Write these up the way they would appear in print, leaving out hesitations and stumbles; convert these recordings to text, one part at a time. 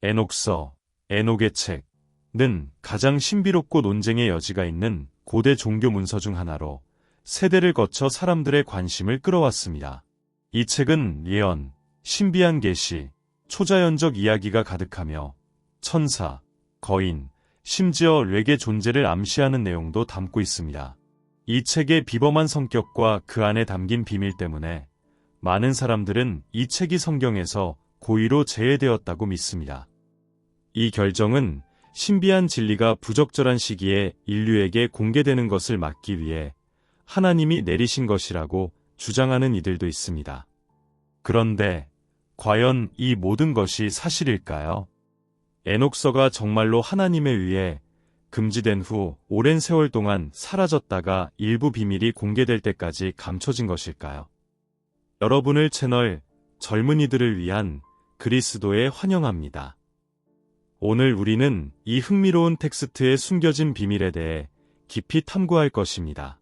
에녹서, 에녹의 책은 가장 신비롭고 논쟁의 여지가 있는 고대 종교 문서 중 하나로 세대를 거쳐 사람들의 관심을 끌어왔습니다. 이 책은 예언, 신비한 계시, 초자연적 이야기가 가득하며 천사, 거인, 심지어 렉의 존재를 암시하는 내용도 담고 있습니다. 이 책의 비범한 성격과 그 안에 담긴 비밀 때문에 많은 사람들은 이 책이 성경에서 고의로 제외되었다고 믿습니다. 이 결정은 신비한 진리가 부적절한 시기에 인류에게 공개되는 것을 막기 위해 하나님이 내리신 것이라고 주장하는 이들도 있습니다. 그런데 과연 이 모든 것이 사실일까요? 에녹서가 정말로 하나님에 의해 금지된 후 오랜 세월 동안 사라졌다가 일부 비밀이 공개될 때까지 감춰진 것일까요? 여러분을 채널 젊은이들을 위한 그리스도에 환영합니다. 오늘 우리는 이 흥미로운 텍스트의 숨겨진 비밀에 대해 깊이 탐구할 것입니다.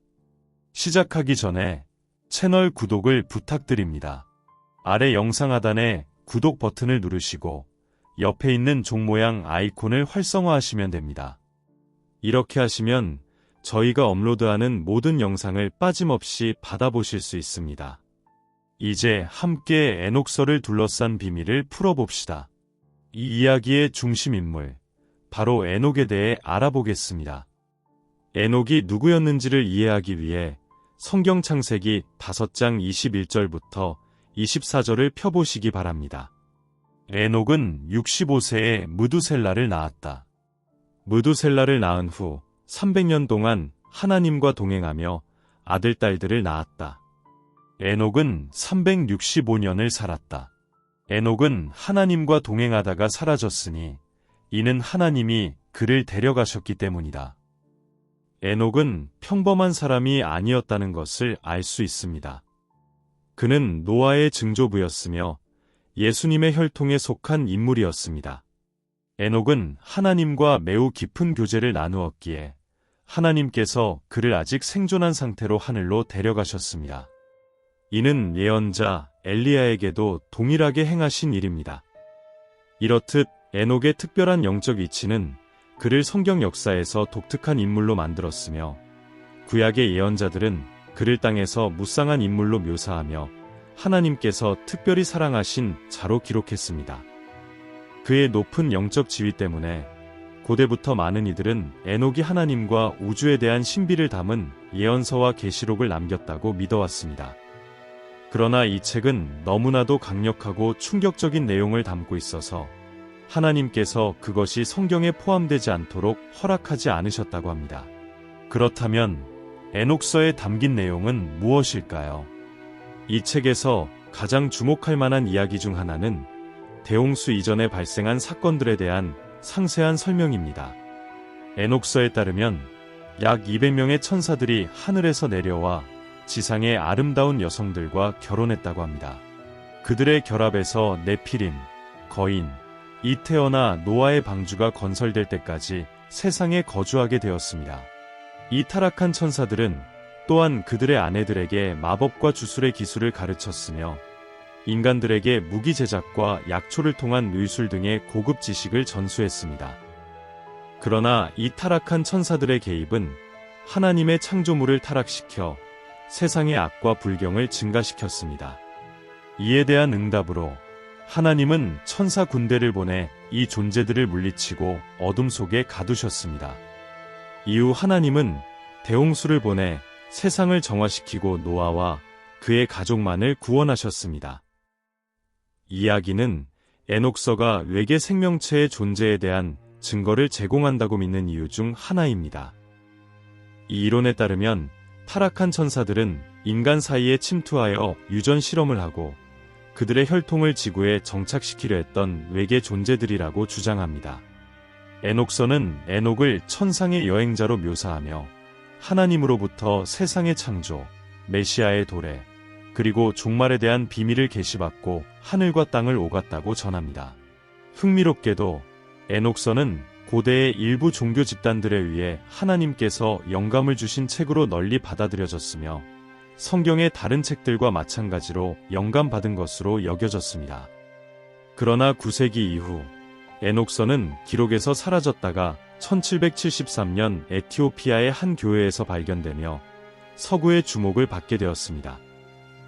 시작하기 전에 채널 구독을 부탁드립니다. 아래 영상 하단에 구독 버튼을 누르시고 옆에 있는 종 모양 아이콘을 활성화하시면 됩니다. 이렇게 하시면 저희가 업로드하는 모든 영상을 빠짐없이 받아보실 수 있습니다. 이제 함께 에녹서를 둘러싼 비밀을 풀어봅시다. 이 이야기의 중심 인물, 바로 에녹에 대해 알아보겠습니다. 에녹이 누구였는지를 이해하기 위해 성경 창세기 5장 21절부터 24절을 펴보시기 바랍니다. 에녹은 65세에 무두셀라를 낳았다. 무두셀라를 낳은 후 300년 동안 하나님과 동행하며 아들, 딸들을 낳았다. 에녹은 365년을 살았다. 에녹은 하나님과 동행하다가 사라졌으니 이는 하나님이 그를 데려가셨기 때문이다. 에녹은 평범한 사람이 아니었다는 것을 알 수 있습니다. 그는 노아의 증조부였으며 예수님의 혈통에 속한 인물이었습니다. 에녹은 하나님과 매우 깊은 교제를 나누었기에 하나님께서 그를 아직 생존한 상태로 하늘로 데려가셨습니다. 이는 예언자 엘리야에게도 동일하게 행하신 일입니다. 이렇듯 에녹의 특별한 영적 위치는 그를 성경 역사에서 독특한 인물로 만들었으며 구약의 예언자들은 그를 땅에서 무쌍한 인물로 묘사하며 하나님께서 특별히 사랑하신 자로 기록했습니다. 그의 높은 영적 지위 때문에 고대부터 많은 이들은 에녹이 하나님과 우주에 대한 신비를 담은 예언서와 계시록을 남겼다고 믿어왔습니다. 그러나 이 책은 너무나도 강력하고 충격적인 내용을 담고 있어서 하나님께서 그것이 성경에 포함되지 않도록 허락하지 않으셨다고 합니다. 그렇다면 에녹서에 담긴 내용은 무엇일까요? 이 책에서 가장 주목할 만한 이야기 중 하나는 대홍수 이전에 발생한 사건들에 대한 상세한 설명입니다. 에녹서에 따르면 약 200명의 천사들이 하늘에서 내려와 지상의 아름다운 여성들과 결혼했다고 합니다. 그들의 결합에서 네피림, 거인, 이태어나 노아의 방주가 건설될 때까지 세상에 거주하게 되었습니다. 이 타락한 천사들은 또한 그들의 아내들에게 마법과 주술의 기술을 가르쳤으며 인간들에게 무기 제작과 약초를 통한 의술 등의 고급 지식을 전수했습니다. 그러나 이 타락한 천사들의 개입은 하나님의 창조물을 타락시켜 세상의 악과 불경을 증가시켰습니다. 이에 대한 응답으로 하나님은 천사 군대를 보내 이 존재들을 물리치고 어둠 속에 가두셨습니다. 이후 하나님은 대홍수를 보내 세상을 정화시키고 노아와 그의 가족만을 구원하셨습니다. 이야기는 에녹서가 외계 생명체의 존재에 대한 증거를 제공한다고 믿는 이유 중 하나입니다. 이 이론에 따르면 타락한 천사들은 인간 사이에 침투하여 유전 실험을 하고 그들의 혈통을 지구에 정착시키려 했던 외계 존재들이라고 주장합니다. 에녹서는 에녹을 천상의 여행자로 묘사하며 하나님으로부터 세상의 창조, 메시아의 도래, 그리고 종말에 대한 비밀을 계시받고 하늘과 땅을 오갔다고 전합니다. 흥미롭게도 에녹서는 고대의 일부 종교 집단들에 의해 하나님께서 영감을 주신 책으로 널리 받아들여졌으며 성경의 다른 책들과 마찬가지로 영감받은 것으로 여겨졌습니다. 그러나 9세기 이후 에녹서는 기록에서 사라졌다가 1773년 에티오피아의 한 교회에서 발견되며 서구의 주목을 받게 되었습니다.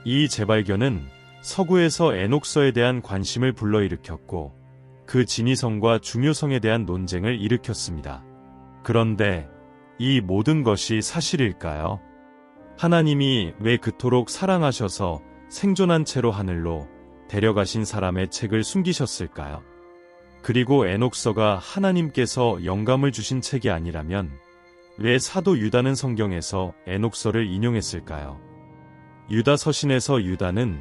이 재발견은 서구에서 에녹서에 대한 관심을 불러일으켰고 그 진위성과 중요성에 대한 논쟁을 일으켰습니다. 그런데 이 모든 것이 사실일까요? 하나님이 왜 그토록 사랑하셔서 생존한 채로 하늘로 데려가신 사람의 책을 숨기셨을까요? 그리고 에녹서가 하나님께서 영감을 주신 책이 아니라면 왜 사도 유다는 성경에서 에녹서를 인용했을까요? 유다 서신에서 유다는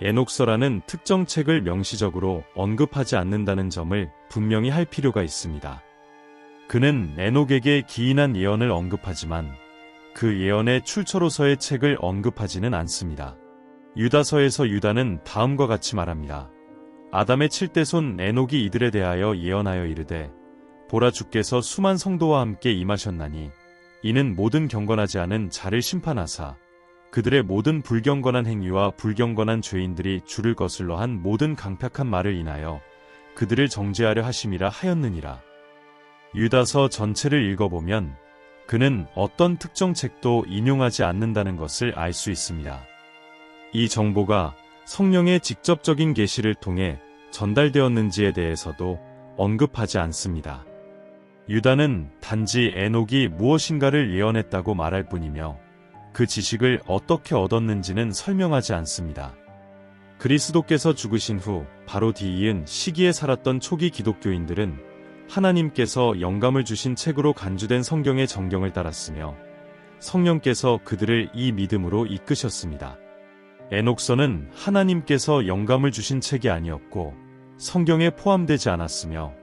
에녹서라는 특정 책을 명시적으로 언급하지 않는다는 점을 분명히 할 필요가 있습니다. 그는 에녹에게 기인한 예언을 언급하지만 그 예언의 출처로서의 책을 언급하지는 않습니다. 유다서에서 유다는 다음과 같이 말합니다. 아담의 7대 손 에녹이 이들에 대하여 예언하여 이르되 보라 주께서 수만 성도와 함께 임하셨나니 이는 모든 경건하지 않은 자를 심판하사 그들의 모든 불경건한 행위와 불경건한 죄인들이 주를 거슬러 한 모든 강팍한 말을 인하여 그들을 정죄하려 하심이라 하였느니라. 유다서 전체를 읽어보면 그는 어떤 특정 책도 인용하지 않는다는 것을 알 수 있습니다. 이 정보가 성령의 직접적인 계시를 통해 전달되었는지에 대해서도 언급하지 않습니다. 유다는 단지 에녹이 무엇인가를 예언했다고 말할 뿐이며 그 지식을 어떻게 얻었는지는 설명하지 않습니다. 그리스도께서 죽으신 후 바로 뒤이은 시기에 살았던 초기 기독교인들은 하나님께서 영감을 주신 책으로 간주된 성경의 정경을 따랐으며 성령께서 그들을 이 믿음으로 이끄셨습니다. 에녹서는 하나님께서 영감을 주신 책이 아니었고 성경에 포함되지 않았으며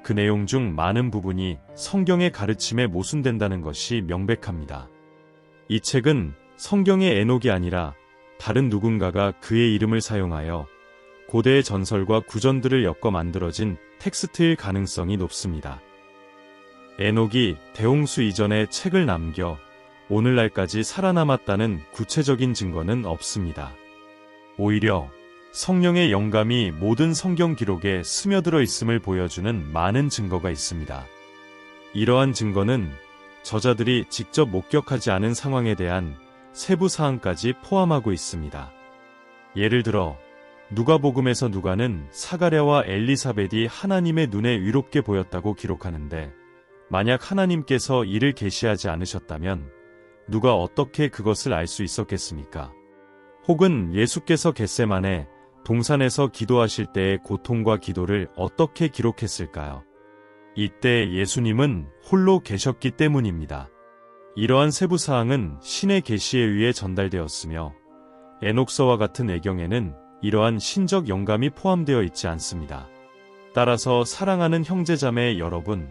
그 내용 중 많은 부분이 성경의 가르침에 모순된다는 것이 명백합니다. 이 책은 성경의 에녹이 아니라 다른 누군가가 그의 이름을 사용하여 고대의 전설과 구전들을 엮어 만들어진 텍스트일 가능성이 높습니다. 에녹이 대홍수 이전에 책을 남겨 오늘날까지 살아남았다는 구체적인 증거는 없습니다. 오히려 성령의 영감이 모든 성경 기록에 스며들어 있음을 보여주는 많은 증거가 있습니다. 이러한 증거는 저자들이 직접 목격하지 않은 상황에 대한 세부 사항까지 포함하고 있습니다. 예를 들어 누가복음에서 누가는 사가랴와 엘리사벳이 하나님의 눈에 의롭게 보였다고 기록하는데 만약 하나님께서 이를 계시하지 않으셨다면 누가 어떻게 그것을 알 수 있었겠습니까? 혹은 예수께서 겟세마네 동산에서 기도하실 때의 고통과 기도를 어떻게 기록했을까요? 이때 예수님은 홀로 계셨기 때문입니다. 이러한 세부사항은 신의 계시에 의해 전달되었으며 에녹서와 같은 외경에는 이러한 신적 영감이 포함되어 있지 않습니다. 따라서 사랑하는 형제자매 여러분,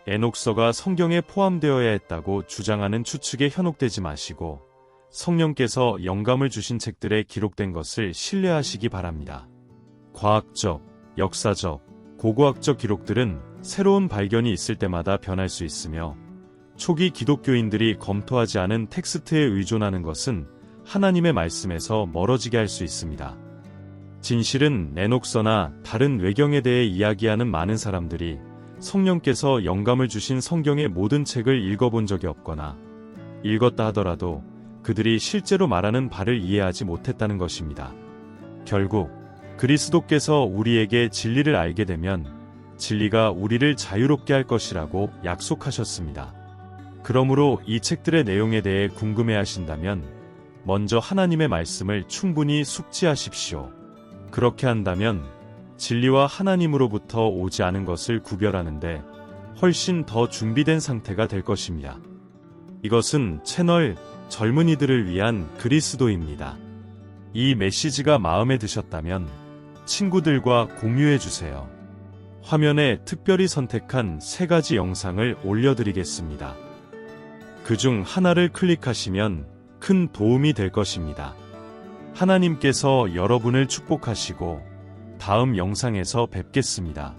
에녹서가 성경에 포함되어야 했다고 주장하는 추측에 현혹되지 마시고 성령께서 영감을 주신 책들에 기록된 것을 신뢰하시기 바랍니다. 과학적, 역사적, 고고학적 기록들은 새로운 발견이 있을 때마다 변할 수 있으며 초기 기독교인들이 검토하지 않은 텍스트에 의존하는 것은 하나님의 말씀에서 멀어지게 할 수 있습니다. 진실은 에녹서나 다른 외경에 대해 이야기하는 많은 사람들이 성령께서 영감을 주신 성경의 모든 책을 읽어본 적이 없거나 읽었다 하더라도 그들이 실제로 말하는 바를 이해하지 못했다는 것입니다. 결국 그리스도께서 우리에게 진리를 알게 되면 진리가 우리를 자유롭게 할 것이라고 약속하셨습니다. 그러므로 이 책들의 내용에 대해 궁금해하신다면 먼저 하나님의 말씀을 충분히 숙지하십시오. 그렇게 한다면 진리와 하나님으로부터 오지 않은 것을 구별하는데 훨씬 더 준비된 상태가 될 것입니다. 이것은 채널 젊은이들을 위한 그리스도입니다. 이 메시지가 마음에 드셨다면 친구들과 공유해주세요. 화면에 특별히 선택한 3가지 영상을 올려드리겠습니다. 그중 하나를 클릭하시면 큰 도움이 될 것입니다. 하나님께서 여러분을 축복하시고 다음 영상에서 뵙겠습니다.